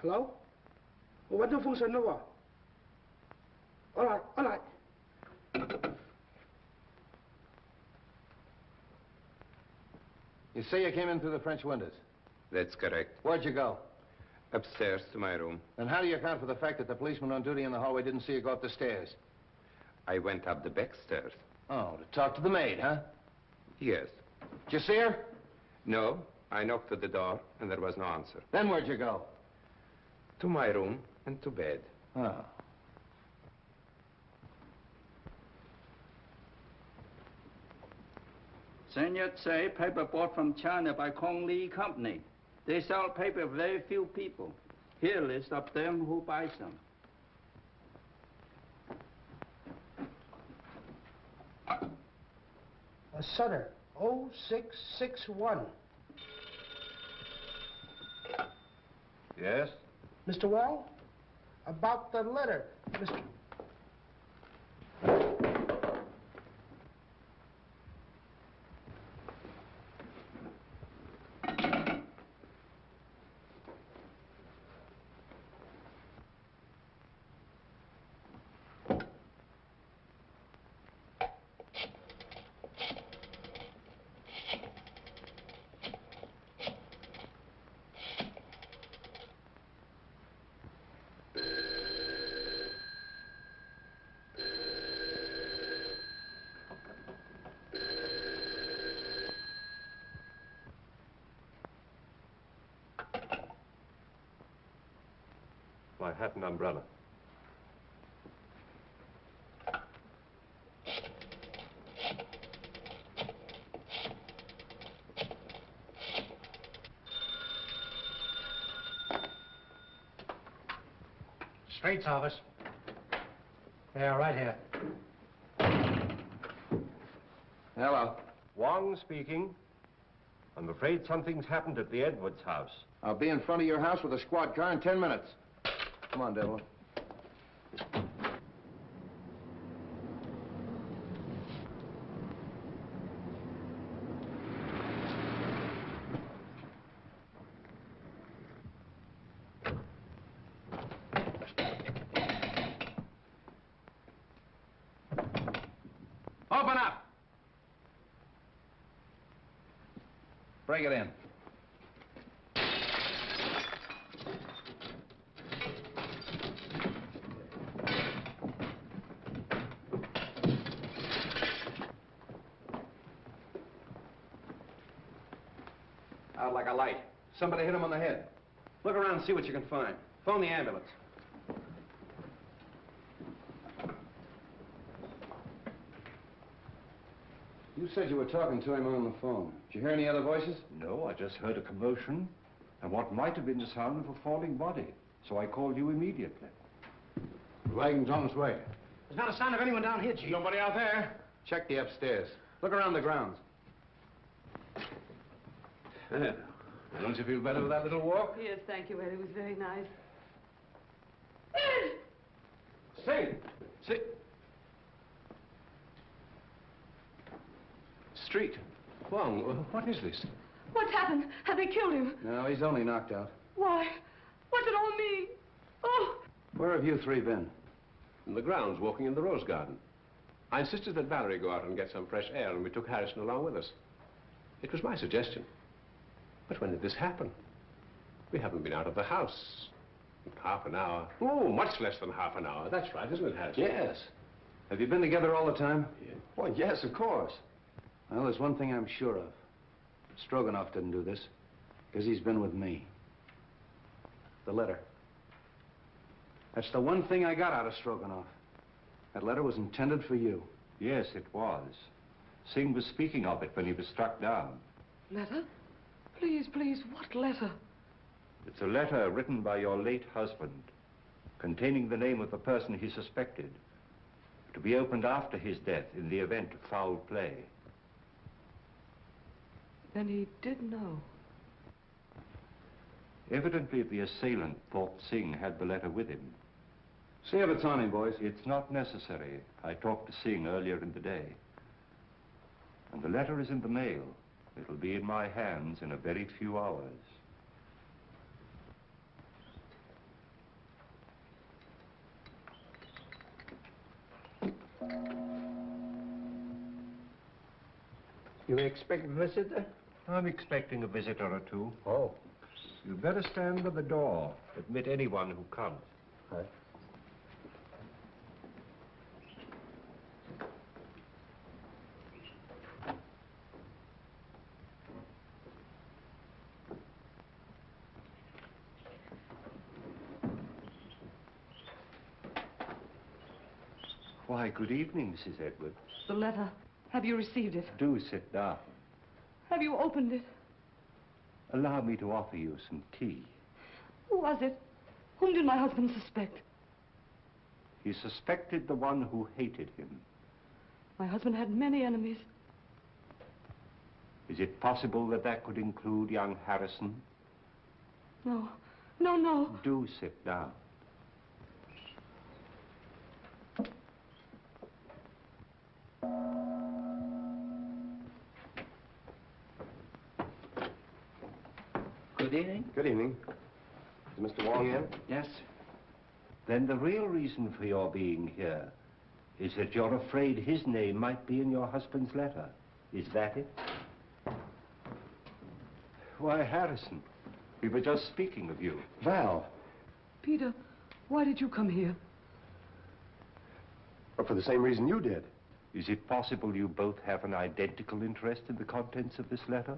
Hello? What the function over? All right, all right. You say you came in through the French windows? That's correct. Where'd you go? Upstairs to my room. And how do you account for the fact that the policeman on duty in the hallway didn't see you go up the stairs? I went up the back stairs. Oh, to talk to the maid, huh? Yes. Did you see her? No, I knocked at the door, and there was no answer. Then where'd you go? To my room and to bed. Oh. Sun Yat-say paper bought from China by Kong Lee Company. They sell paper very few people. Here, list of them who buys them. Sutter, 0661. Yes? Mr. Wong? About the letter, Mr. My hat and umbrella. Straight's office. Yeah, right here. Hello. Wong speaking. I'm afraid something's happened at the Edwards house. I'll be in front of your house with a squad car in 10 minutes. Come on, Devlin. Open up! Break it in. Out like a light. Somebody hit him on the head. Look around and see what you can find. Phone the ambulance. You said you were talking to him on the phone. Did you hear any other voices? No, I just heard a commotion and what might have been the sound of a falling body. So I called you immediately. The wagon's on its way. There's not a sign of anyone down here, Chief. Nobody out there? Check the upstairs. Look around the grounds. Don't you feel better with that little walk? Yes, thank you, Ed. It was very nice. Say! Street. Wong, what is this? What's happened? Have they killed him? No, he's only knocked out. Why? What's it all mean? Oh! Where have you three been? In the grounds, walking in the rose garden. I insisted that Valerie go out and get some fresh air, and we took Harrison along with us. It was my suggestion. But when did this happen? We haven't been out of the house in half an hour. Oh, much less than half an hour. That's right, isn't it, Harrison? Yes. Have you been together all the time? Yeah. Well, yes, of course. Well, there's one thing I'm sure of. Stroganoff didn't do this, because he's been with me. The letter. That's the one thing I got out of Stroganoff. That letter was intended for you. Yes, it was. Singh was speaking of it when he was struck down. Letter? Please, please, what letter? It's a letter written by your late husband, containing the name of the person he suspected, to be opened after his death in the event of foul play. Then he did know. Evidently, the assailant thought Singh had the letter with him. See if it's on him, boys. It's not necessary. I talked to Singh earlier in the day. And the letter is in the mail. It'll be in my hands in a very few hours. You expect a visitor? I'm expecting a visitor or two. Oh. You'd better stand by the door. Admit anyone who comes. Right. Why, good evening, Mrs. Edwards. The letter. Have you received it? Do sit down. Have you opened it? Allow me to offer you some tea. Who was it? Whom did my husband suspect? He suspected the one who hated him. My husband had many enemies. Is it possible that that could include young Harrison? No. No, no. Do sit down. Good evening. Good evening. Is Mr. Wong in? Yes. Then the real reason for your being here is that you're afraid his name might be in your husband's letter. Is that it? Why, Harrison, we were just speaking of you. Val. Peter, why did you come here? But for the same reason you did. Is it possible you both have an identical interest in the contents of this letter?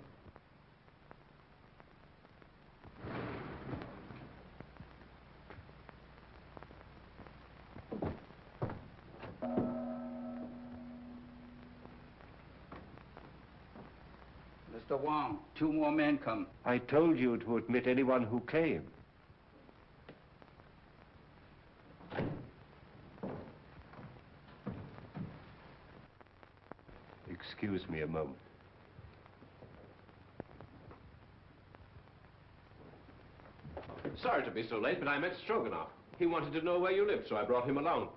Mr. Wong, 2 more men come. I told you to admit anyone who came. Excuse me a moment. Sorry to be so late, but I met Stroganoff. He wanted to know where you lived, so I brought him along.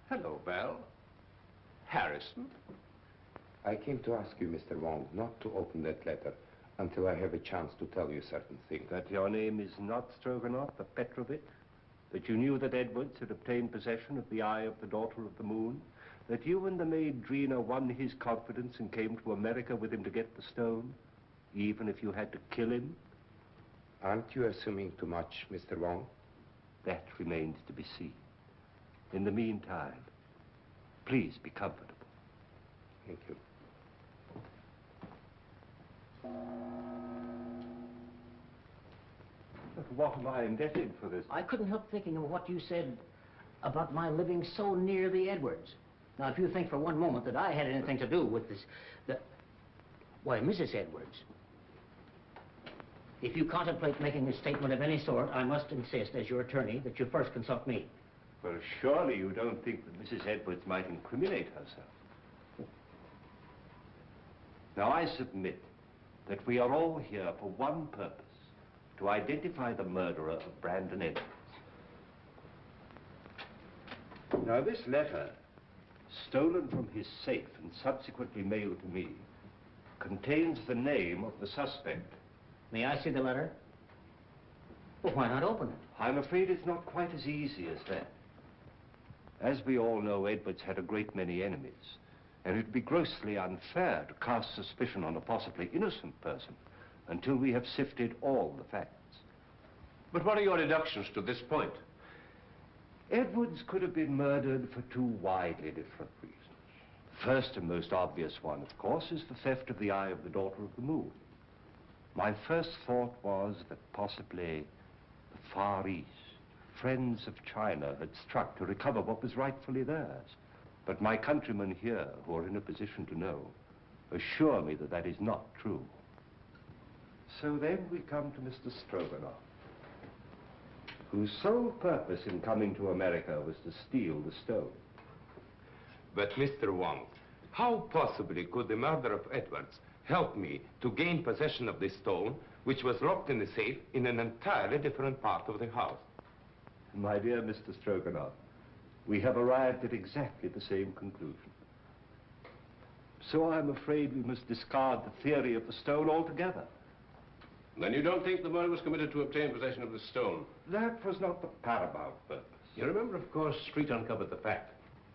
Hello, Val. Harrison? I came to ask you, Mr. Wong, not to open that letter until I have a chance to tell you certain things. That your name is not Stroganoff, but Petrovich? That you knew that Edwards had obtained possession of the Eye of the Daughter of the Moon? That you and the maid Drina won his confidence and came to America with him to get the stone, even if you had to kill him? Aren't you assuming too much, Mr. Wong? That remains to be seen. In the meantime, please be comfortable. Thank you. But what am I indebted for this? I couldn't help thinking of what you said about my living so near the Edwards. Now, if you think for one moment that I had anything to do with this, why, Mrs. Edwards, if you contemplate making a statement of any sort, I must insist, as your attorney, that you first consult me. Well, surely you don't think that Mrs. Edwards might incriminate herself. Now, I submit that we are all here for one purpose, to identify the murderer of Brandon Edwards. Now, this letter, stolen from his safe and subsequently mailed to me, contains the name of the suspect. May I see the letter? Well, why not open it? I'm afraid it's not quite as easy as that. As we all know, Edwards had a great many enemies, and it'd be grossly unfair to cast suspicion on a possibly innocent person until we have sifted all the facts. But what are your deductions to this point? Edwards could have been murdered for 2 widely different reasons. The first and most obvious one, of course, is the theft of the Eye of the Daughter of the Moon. My first thought was that possibly the Far East, friends of China, had struck to recover what was rightfully theirs. But my countrymen here, who are in a position to know, assure me that that is not true. So then we come to Mr. Stroganoff, whose sole purpose in coming to America was to steal the stone. But, Mr. Wong, how possibly could the murder of Edwards help me to gain possession of this stone, which was locked in the safe in an entirely different part of the house? My dear Mr. Stroganoff, we have arrived at exactly the same conclusion. So I'm afraid we must discard the theory of the stone altogether. Then you don't think the murder was committed to obtain possession of the stone? That was not the paramount purpose. You remember, of course, Street uncovered the fact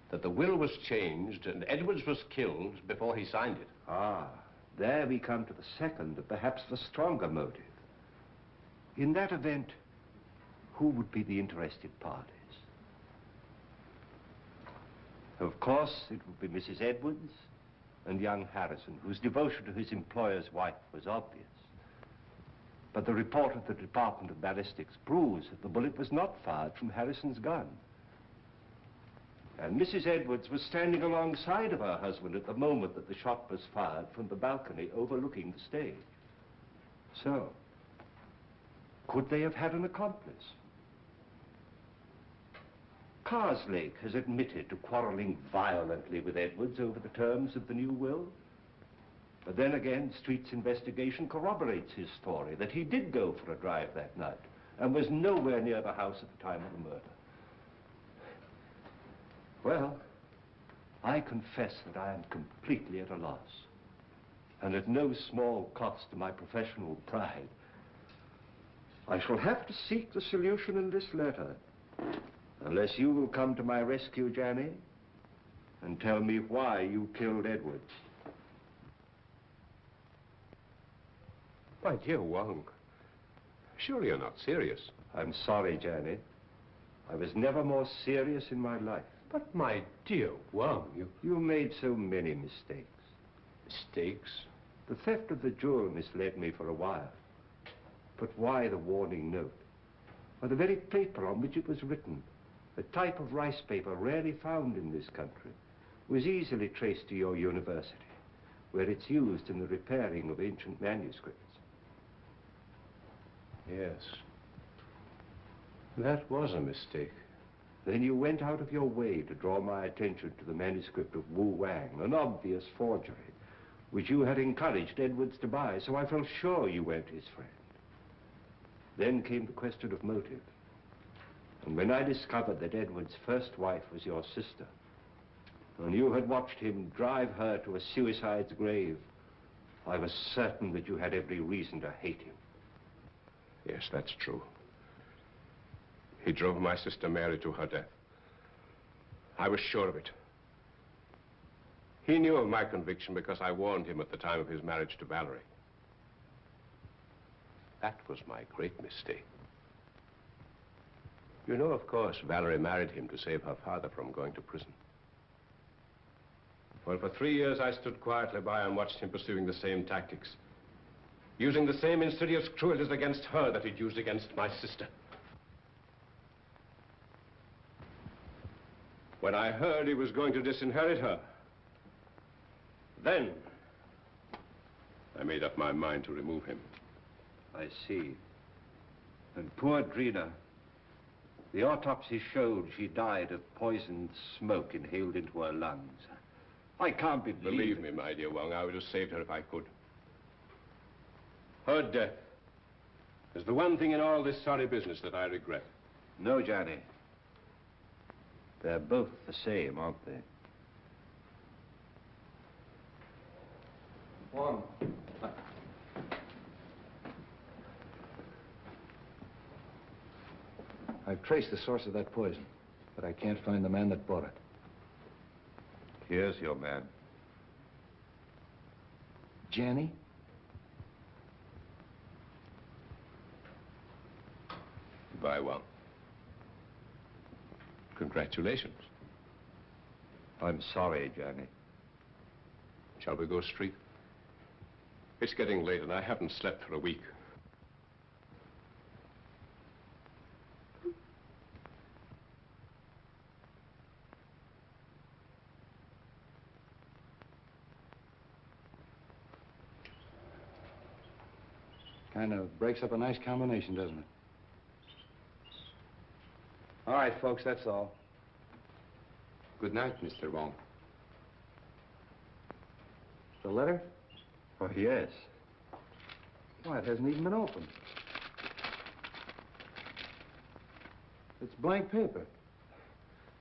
that the will was changed and Edwards was killed before he signed it. Ah, there we come to the second, and perhaps the stronger motive. In that event, who would be the interested parties? Of course, it would be Mrs. Edwards and young Harrison, whose devotion to his employer's wife was obvious. But the report of the Department of Ballistics proves that the bullet was not fired from Harrison's gun. And Mrs. Edwards was standing alongside of her husband at the moment that the shot was fired from the balcony overlooking the stage. So, could they have had an accomplice? Karslake has admitted to quarreling violently with Edwards over the terms of the new will. But then again, Street's investigation corroborates his story that he did go for a drive that night and was nowhere near the house at the time of the murder. Well, I confess that I am completely at a loss, and at no small cost to my professional pride. I shall have to seek the solution in this letter, unless you will come to my rescue, Janny, and tell me why you killed Edwards. My dear Wong, surely you're not serious. I'm sorry, Janny. I was never more serious in my life. But my dear Wong, You made so many mistakes. Mistakes? The theft of the jewel misled me for a while. But why the warning note? Or the very paper on which it was written, a type of rice paper rarely found in this country, was easily traced to your university, where it's used in the repairing of ancient manuscripts. Yes. That was a mistake. Then you went out of your way to draw my attention to the manuscript of Wu Wang, an obvious forgery, which you had encouraged Edwards to buy, so I felt sure you weren't his friend. Then came the question of motive. And when I discovered that Edward's first wife was your sister, and you had watched him drive her to a suicide's grave, I was certain that you had every reason to hate him. Yes, that's true. He drove my sister Mary to her death. I was sure of it. He knew of my conviction because I warned him at the time of his marriage to Valerie. That was my great mistake. You know, of course, Valerie married him to save her father from going to prison. Well, for 3 years, I stood quietly by and watched him pursuing the same tactics, using the same insidious cruelties against her that he'd used against my sister. When I heard he was going to disinherit her, then I made up my mind to remove him. I see. And poor Drina, the autopsy showed she died of poisoned smoke inhaled into her lungs. I can't Believe me, my dear Wong, I would have saved her if I could. Her death is the one thing in all this sorry business that I regret. No, Johnny. They're both the same, aren't they? Wong. I've traced the source of that poison, but I can't find the man that bought it. Here's your man. Janny? Goodbye, Wong. Congratulations. I'm sorry, Johnny. Shall we go straight? It's getting late and I haven't slept for a week. Kind of breaks up a nice combination, doesn't it? All right, folks, that's all. Good night, Mr. Wong. The letter? Oh, yes. Why, it hasn't even been opened. It's blank paper.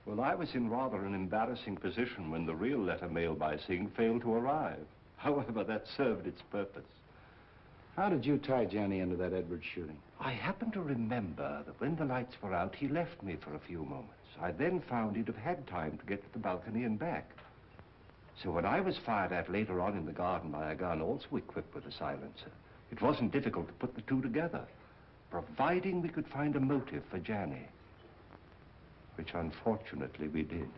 Well, I was in rather an embarrassing position when the real letter mailed by Singh failed to arrive. However, that served its purpose. How did you tie Janny into that Edwards shooting? I happen to remember that when the lights were out, he left me for a few moments. I then found he'd have had time to get to the balcony and back. So when I was fired at later on in the garden by a gun also equipped with a silencer, it wasn't difficult to put the two together, providing we could find a motive for Janny, which unfortunately we did.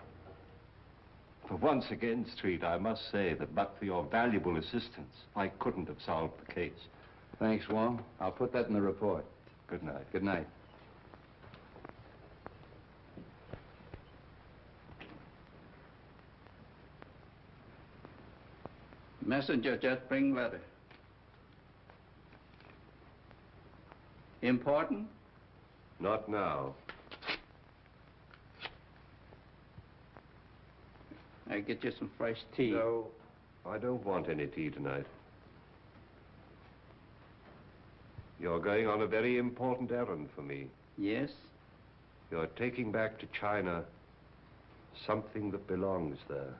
For once again, Street, I must say that but for your valuable assistance, I couldn't have solved the case. Thanks, Wong. I'll put that in the report. Good night. Good night. Messenger just bring letter. Important? Not now. I get you some fresh tea. No, I don't want any tea tonight. You're going on a very important errand for me. Yes? You're taking back to China something that belongs there.